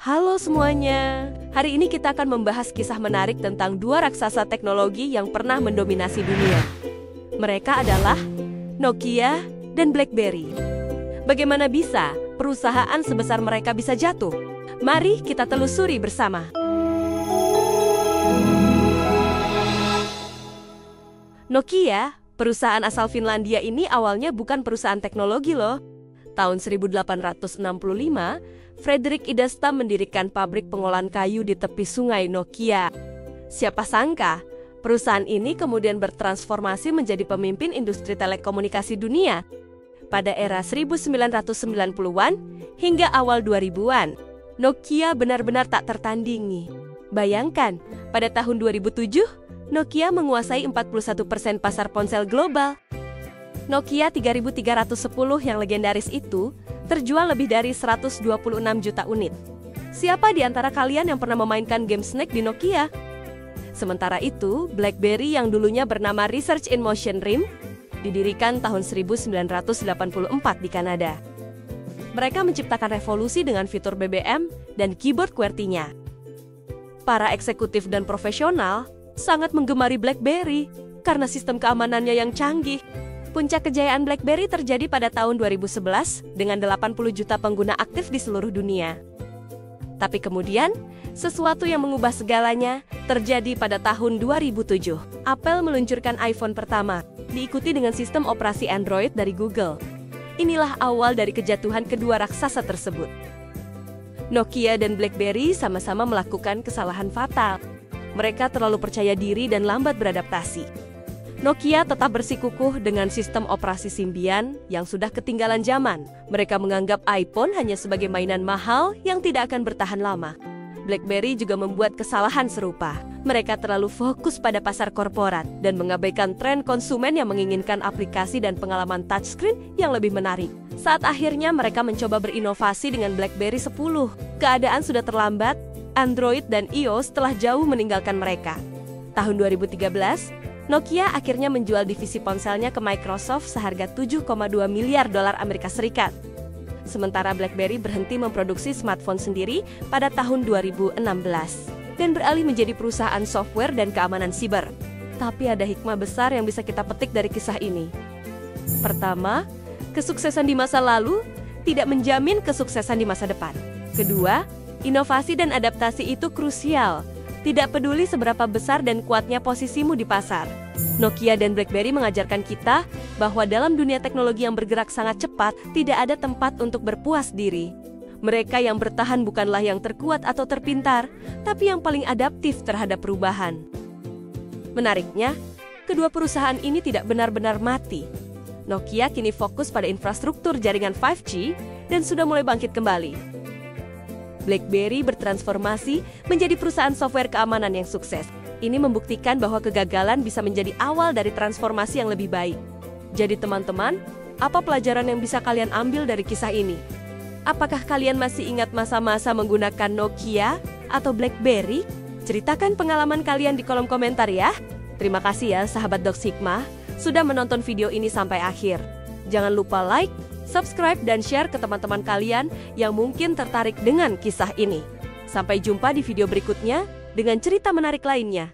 Halo semuanya, hari ini kita akan membahas kisah menarik tentang dua raksasa teknologi yang pernah mendominasi dunia. Mereka adalah Nokia dan BlackBerry. Bagaimana bisa perusahaan sebesar mereka bisa jatuh? Mari kita telusuri bersama. Nokia, perusahaan asal Finlandia ini awalnya bukan perusahaan teknologi loh. Tahun 1865, Fredrik Idestam mendirikan pabrik pengolahan kayu di tepi sungai Nokia. Siapa sangka, perusahaan ini kemudian bertransformasi menjadi pemimpin industri telekomunikasi dunia pada era 1990-an hingga awal 2000-an. Nokia benar-benar tak tertandingi. Bayangkan, pada tahun 2007, Nokia menguasai 41% pasar ponsel global. Nokia 3310 yang legendaris itu terjual lebih dari 126 juta unit. Siapa di antara kalian yang pernah memainkan game Snake di Nokia? Sementara itu, BlackBerry yang dulunya bernama Research in Motion RIM didirikan tahun 1984 di Kanada. Mereka menciptakan revolusi dengan fitur BBM dan keyboard QWERTY-nya. Para eksekutif dan profesional sangat menggemari BlackBerry karena sistem keamanannya yang canggih. Puncak kejayaan BlackBerry terjadi pada tahun 2011 dengan 80 juta pengguna aktif di seluruh dunia. Tapi kemudian, sesuatu yang mengubah segalanya terjadi pada tahun 2007. Apple meluncurkan iPhone pertama, diikuti dengan sistem operasi Android dari Google. Inilah awal dari kejatuhan kedua raksasa tersebut. Nokia dan BlackBerry sama-sama melakukan kesalahan fatal. Mereka terlalu percaya diri dan lambat beradaptasi. Nokia tetap bersikukuh dengan sistem operasi Symbian yang sudah ketinggalan zaman. Mereka menganggap iPhone hanya sebagai mainan mahal yang tidak akan bertahan lama. BlackBerry juga membuat kesalahan serupa. Mereka terlalu fokus pada pasar korporat dan mengabaikan tren konsumen yang menginginkan aplikasi dan pengalaman touchscreen yang lebih menarik. Saat akhirnya mereka mencoba berinovasi dengan BlackBerry 10, keadaan sudah terlambat. Android dan iOS telah jauh meninggalkan mereka. Tahun 2013, Nokia akhirnya menjual divisi ponselnya ke Microsoft seharga 7,2 miliar dolar Amerika Serikat. Sementara BlackBerry berhenti memproduksi smartphone sendiri pada tahun 2016 dan beralih menjadi perusahaan software dan keamanan siber. Tapi ada hikmah besar yang bisa kita petik dari kisah ini. Pertama, kesuksesan di masa lalu tidak menjamin kesuksesan di masa depan. Kedua, inovasi dan adaptasi itu krusial. Tidak peduli seberapa besar dan kuatnya posisimu di pasar. Nokia dan BlackBerry mengajarkan kita bahwa dalam dunia teknologi yang bergerak sangat cepat, tidak ada tempat untuk berpuas diri. Mereka yang bertahan bukanlah yang terkuat atau terpintar, tapi yang paling adaptif terhadap perubahan. Menariknya, kedua perusahaan ini tidak benar-benar mati. Nokia kini fokus pada infrastruktur jaringan 5G dan sudah mulai bangkit kembali. BlackBerry bertransformasi menjadi perusahaan software keamanan yang sukses. Ini membuktikan bahwa kegagalan bisa menjadi awal dari transformasi yang lebih baik. Jadi teman-teman, apa pelajaran yang bisa kalian ambil dari kisah ini? Apakah kalian masih ingat masa-masa menggunakan Nokia atau BlackBerry? Ceritakan pengalaman kalian di kolom komentar ya. Terima kasih ya sahabat Docs Hikmah, sudah menonton video ini sampai akhir. Jangan lupa like, subscribe, dan share ke teman-teman kalian yang mungkin tertarik dengan kisah ini. Sampai jumpa di video berikutnya dengan cerita menarik lainnya.